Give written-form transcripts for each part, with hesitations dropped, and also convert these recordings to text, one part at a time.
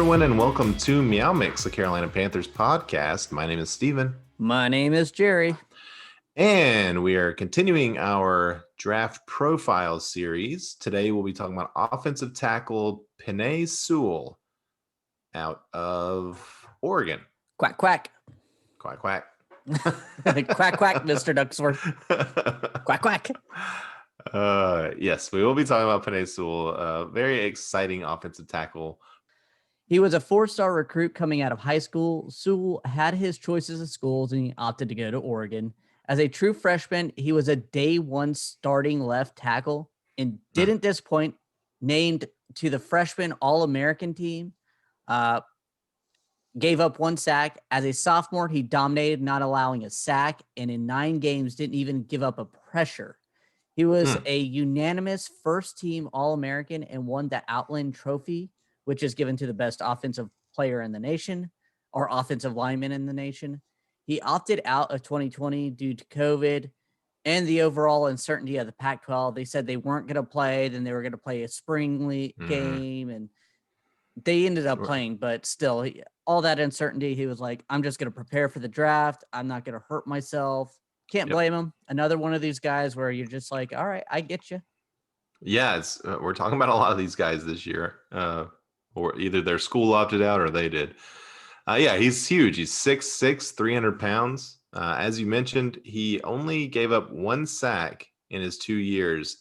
everyone, and welcome to MeowMix, the Carolina Panthers podcast. My name is Steven. My name is Jerry. And we are continuing our draft profile series. Today, we'll be talking about offensive tackle Penei Sewell out of Oregon. Quack, quack. Quack, quack. Quack, quack, Mr. Ducksworth. Quack, quack. Yes, we will be talking about Penei Sewell, a very exciting offensive tackle. He was a four-star recruit coming out of high school. Sewell had his choices of schools, and he opted to go to Oregon. As a true freshman, he was a day one starting left tackle and didn't disappoint. Named to the freshman All-American team. Gave up one sack. As a sophomore, he dominated, not allowing a sack, and in 9 games didn't even give up a pressure. He was a unanimous first-team All-American and won the Outland Trophy, which is given to the best offensive player in the nation or offensive lineman in the nation. He opted out of 2020 due to COVID and the overall uncertainty of the Pac-12. They said they weren't going to play, then they were going to play a spring league game, and they ended up playing, but still, all that uncertainty, he was like, I'm just going to prepare for the draft. I'm not going to hurt myself. Can't blame him. Another one of these guys where you're just like, all right, I get you. Yeah, we're talking about a lot of these guys this year. Or either their school opted out or they did. Yeah, he's huge. He's 6'6", 300 pounds. As you mentioned, he only gave up one sack in his 2 years.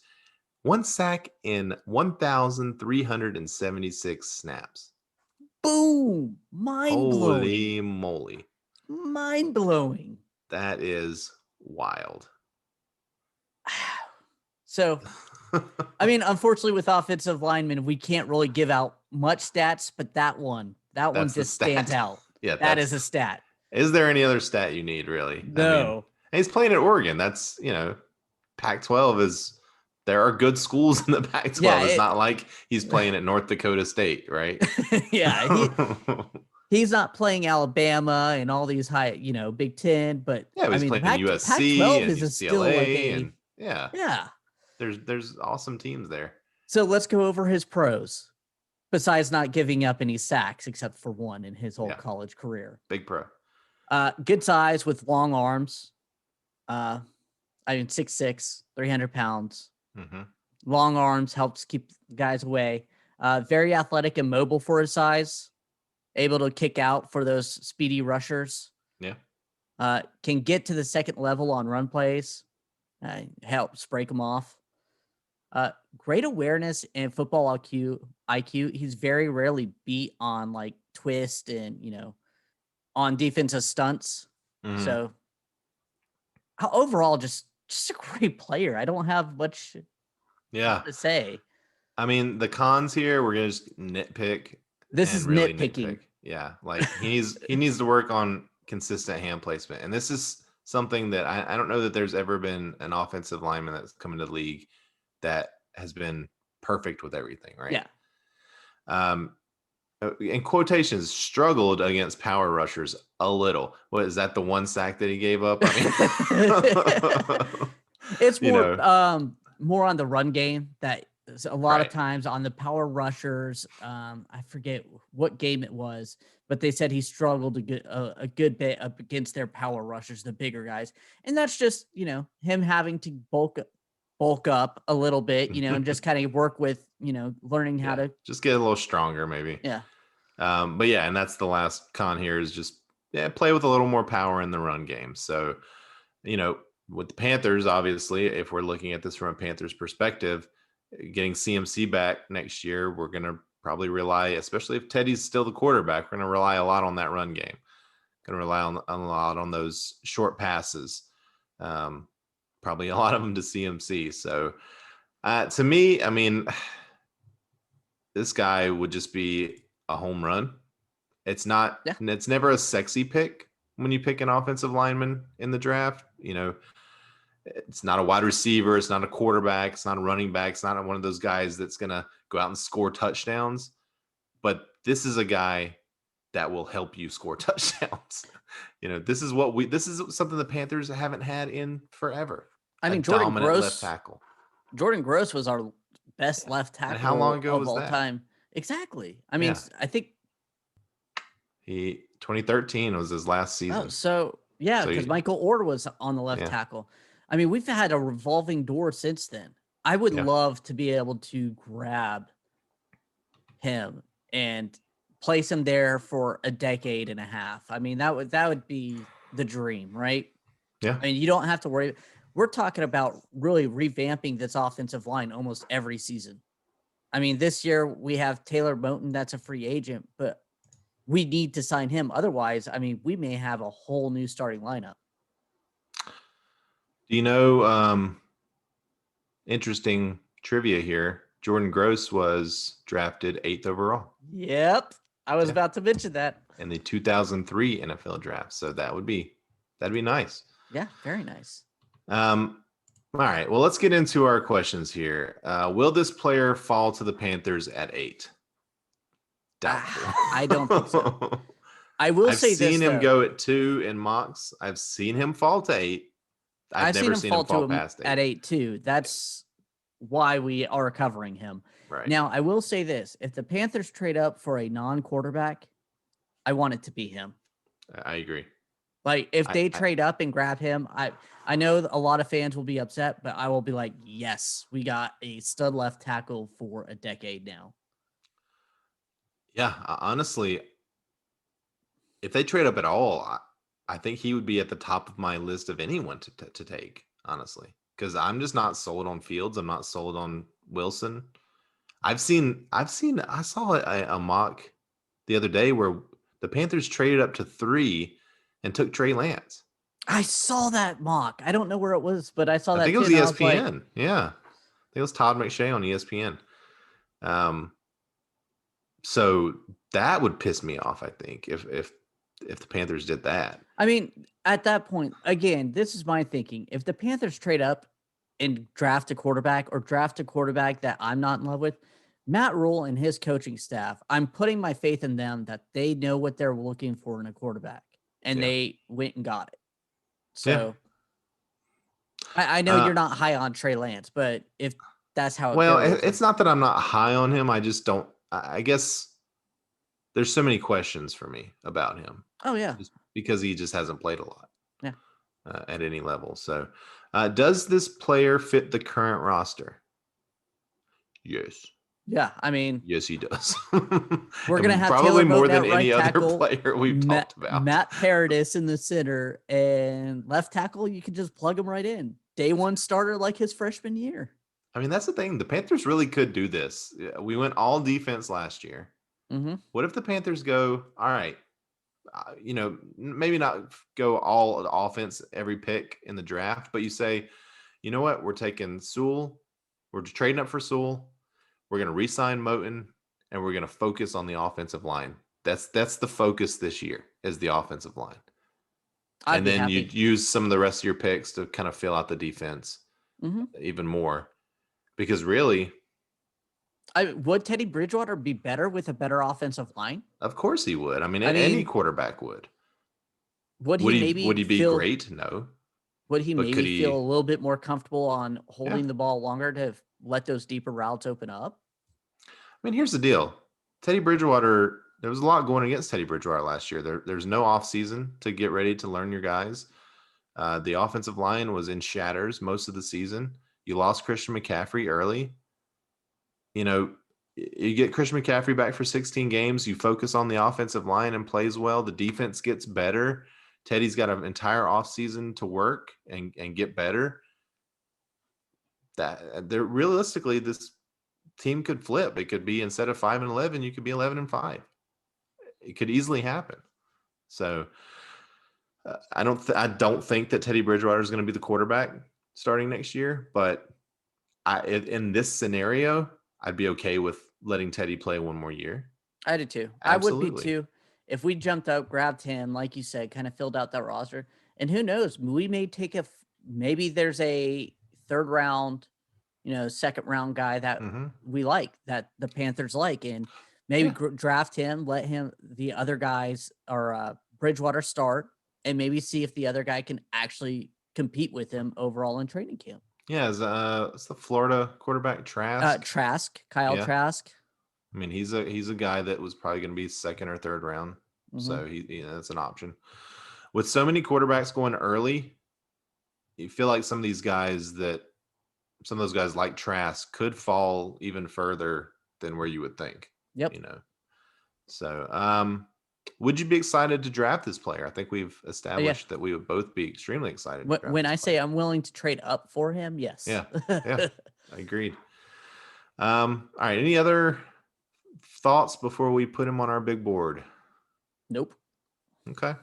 One sack in 1,376 snaps. Boom! Mind-blowing. Holy moly. Mind-blowing. That is wild. So, I mean, unfortunately, with offensive linemen, we can't really give out much stats, but that one just stands out. Yeah, that is a stat. Is there any other stat you need, really? No. I mean, he's playing at Oregon. That's, Pac-12 there are good schools in the Pac-12. Yeah, it's not like he's playing at North Dakota State, right? Yeah. He's not playing Alabama and all these high, Big Ten, but yeah, he's playing USC Pac-12 and is UCLA still like yeah. There's awesome teams there. So let's go over his pros. Besides not giving up any sacks, except for one in his whole college career. Big pro. Good size with long arms. 6'6", 300 pounds. Mm-hmm. Long arms helps keep guys away. Very athletic and mobile for his size. Able to kick out for those speedy rushers. Yeah. Can get to the second level on run plays. Helps break them off. Great awareness and football IQ. He's very rarely beat on like twist and, on defensive stunts. Mm-hmm. So overall, just a great player. I don't have much to say. I mean, the cons here, we're going to just nitpick. This is really nitpicking. Yeah. Like he needs to work on consistent hand placement. And this is something that I don't know that there's ever been an offensive lineman that's come into the league that has been perfect with everything, right? Yeah. In quotations, struggled against power rushers a little. What is that? The one sack that he gave up? I mean, it's more more on the run game. That a lot of times on the power rushers. I forget what game it was, but they said he struggled a good bit up against their power rushers, the bigger guys, and that's just him having to bulk up a little bit, and just kind of work with, learning how to just get a little stronger, maybe. Yeah. But yeah, and that's the last con here is just play with a little more power in the run game. So, with the Panthers, obviously, if we're looking at this from a Panthers perspective, getting CMC back next year, we're going to probably rely, especially if Teddy's still the quarterback, we're going to rely a lot on that run game. Going to rely on a lot on those short passes. Probably a lot of them to CMC. So to me, I mean, this guy would just be a home run. It's not, It's never a sexy pick when you pick an offensive lineman in the draft. It's not a wide receiver. It's not a quarterback. It's not a running back. It's not one of those guys that's going to go out and score touchdowns. But this is a guy that will help you score touchdowns. This is something the Panthers haven't had in forever. I mean, Jordan Gross, left tackle. Jordan Gross was our best left tackle. And how long ago was all that? Time. Exactly. I mean, I think He 2013 was his last Oh, season. so yeah, So because Michael Orr was on the left yeah, tackle. I mean, we've had a revolving door since then. I would yeah. love to be able to grab him and place him there for a decade and a half. I mean, that would be the dream, right? Yeah. I mean, you don't have to worry. We're talking about really revamping this offensive line almost every season. I mean, this year we have Taylor Moton, that's a free agent, but we need to sign him. Otherwise, I mean, we may have a whole new starting lineup. Do you know, interesting trivia here, Jordan Gross was drafted 8th overall. Yep. I was Yeah. about to mention that. In the 2003 NFL draft. So that'd be nice. Yeah, very nice. All right. Well, let's get into our questions here. Will this player fall to the Panthers at 8? Doubtful. I don't think so. I will I've say seen this, him though. go at 2 in mocks. I've seen him fall to 8. I've Seen never him seen him fall fall to him past 8. at 8 too. That's why we are covering him. Right. Now, I will say this. If the Panthers trade up for a non-quarterback, I want it to be him. I agree. Like, if they trade up and grab him, I know a lot of fans will be upset, but I will be like, yes, we got a stud left tackle for a decade now. Yeah, honestly, if they trade up at all, I think he would be at the top of my list of anyone to take, honestly, because I'm just not sold on Fields. I'm not sold on Wilson. I saw a mock the other day where the Panthers traded up to 3 and took Trey Lance. I saw that mock. I don't know where it was, but I saw I that think it too. was And I was like, ESPN. Yeah. I think it was Todd McShay on ESPN. So that would piss me off, I think, if the Panthers did that. I mean, at that point, again, this is my thinking. If the Panthers trade up and draft a quarterback or draft a quarterback that I'm not in love with, Matt Rule and his coaching staff, I'm putting my faith in them that they know what they're looking for in a quarterback, and they went and got it. So I know you're not high on Trey Lance, but if that's how it goes. It's not that I'm not high on him. I just don't. I guess there's so many questions for me about him. Oh, yeah. Just because he just hasn't played a lot. Yeah. At any level. So, does this player fit the current roster? Yes. Yeah, I mean, yes, he does. We're gonna have probably Taylor more Moton than at any right other tackle, player we've talked about. Matt Paradis in the center, and left tackle, you can just plug him right in. Day one starter like his freshman year. I mean, that's the thing. The Panthers really could do this. We went all defense last year. Mm-hmm. What if the Panthers go, all right, maybe not go all offense every pick in the draft, but you say, you know what, we're taking Sewell, we're trading up for Sewell, we're going to re-sign Moton, and we're going to focus on the offensive line. That's the focus this year is the offensive line. And then you use some of the rest of your picks to kind of fill out the defense even more. Because really, would Teddy Bridgewater be better with a better offensive line? Of course he would. I mean, any quarterback would. Would he be great? No. Would he maybe feel a little bit more comfortable on holding the ball longer to let those deeper routes open up? I mean, here's the deal. Teddy Bridgewater, there was a lot going against Teddy Bridgewater last year. There's no offseason to get ready to learn your guys. The offensive line was in shatters most of the season. You lost Christian McCaffrey early. You get Christian McCaffrey back for 16 games. You focus on the offensive line and plays well. The defense gets better. Teddy's got an entire offseason to work and get better. Realistically, this team could flip. It could be instead of 5-11, you could be 11-5. It could easily happen. So I don't think that Teddy Bridgewater is going to be the quarterback starting next year. But in this scenario, I'd be okay with letting Teddy play one more year. I do too. Absolutely. I would be too. If we jumped up, grabbed him, like you said, kind of filled out that roster, and who knows, we may take maybe there's a third round, second round guy that we like, that the Panthers like, and maybe draft him, let the other guys or Bridgewater start, and maybe see if the other guy can actually compete with him overall in training camp. Yeah, it's the Florida quarterback Kyle Trask. I mean, he's a guy that was probably going to be second or third round. So that's an option. With so many quarterbacks going early, you feel like some of those guys like Trask could fall even further than where you would think. Yep. So would you be excited to draft this player? I think we've established that we would both be extremely excited. When I say I'm willing to trade up for him, yes. Yeah. I agreed. All right. Any other thoughts before we put him on our big board? Nope. Okay.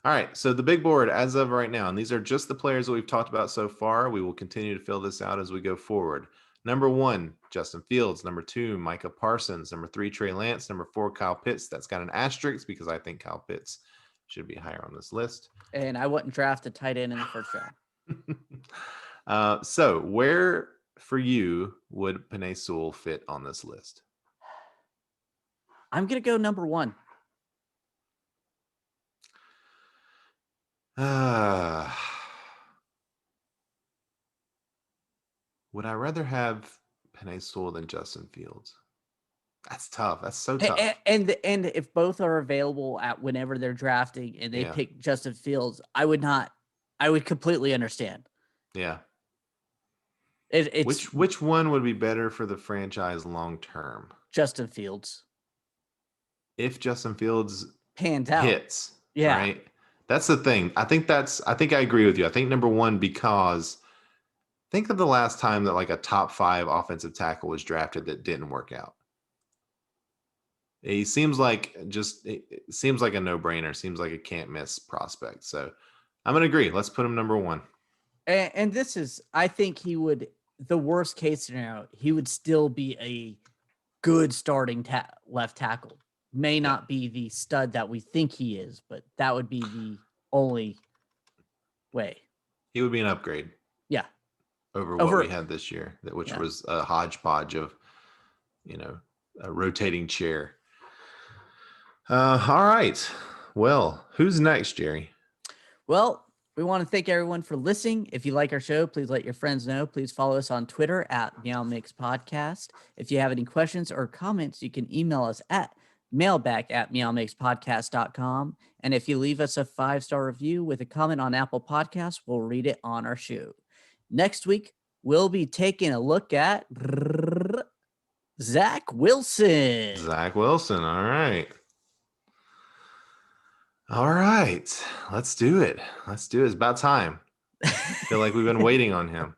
All right. So the big board as of right now, and these are just the players that we've talked about so far. We will continue to fill this out as we go forward. Number 1, Justin Fields. Number 2, Micah Parsons. Number 3, Trey Lance. Number 4, Kyle Pitts. That's got an asterisk because I think Kyle Pitts should be higher on this list. And I wouldn't draft a tight end in the first round. So where for you would Penei Sewell fit on this list? I'm going to go number 1. Would I rather have Penei Sewell than Justin Fields? That's tough. That's so tough. And if both are available at whenever they're drafting and they pick Justin Fields, I would completely understand. Yeah. It's which one would be better for the franchise long term? Justin Fields. If Justin Fields pans out, hits, right? That's the thing. I think I agree with you. I think number 1 because think of the last time that like a top 5 offensive tackle was drafted that didn't work out. He seems like it seems like a no-brainer. Seems like a can't-miss prospect. So I'm going to agree. Let's put him number 1. And this is, I think he would, the worst case scenario, he would still be a good starting left tackle. May not be the stud that we think he is, but that would be the only way. He would be an upgrade. Yeah. Over what we had this year, which was a hodgepodge of, a rotating chair. All right. Well, who's next, Jerry? Well, we want to thank everyone for listening. If you like our show, please let your friends know. Please follow us on Twitter at MeowMix Podcast. If you have any questions or comments, you can email us at mailback@meowmixpodcast.com. And if you leave us a 5-star review with a comment on Apple Podcasts, we'll read it on our show. Next week, we'll be taking a look at Zach Wilson. Zach Wilson. All right. All right. Let's do it. It's about time. I feel like we've been waiting on him.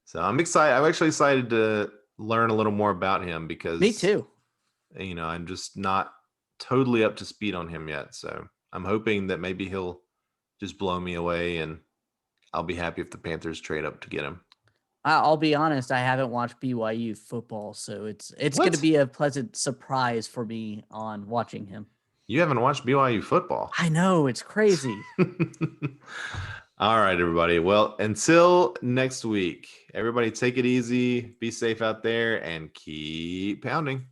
So I'm excited. I'm actually excited to learn a little more about him because me too. I'm just not totally up to speed on him yet. So I'm hoping that maybe he'll just blow me away and I'll be happy if the Panthers trade up to get him. I'll be honest, I haven't watched BYU football, so it's going to be a pleasant surprise for me on watching him. You haven't watched BYU football? I know, it's crazy. All right, everybody. Well, until next week, everybody take it easy, be safe out there, and keep pounding.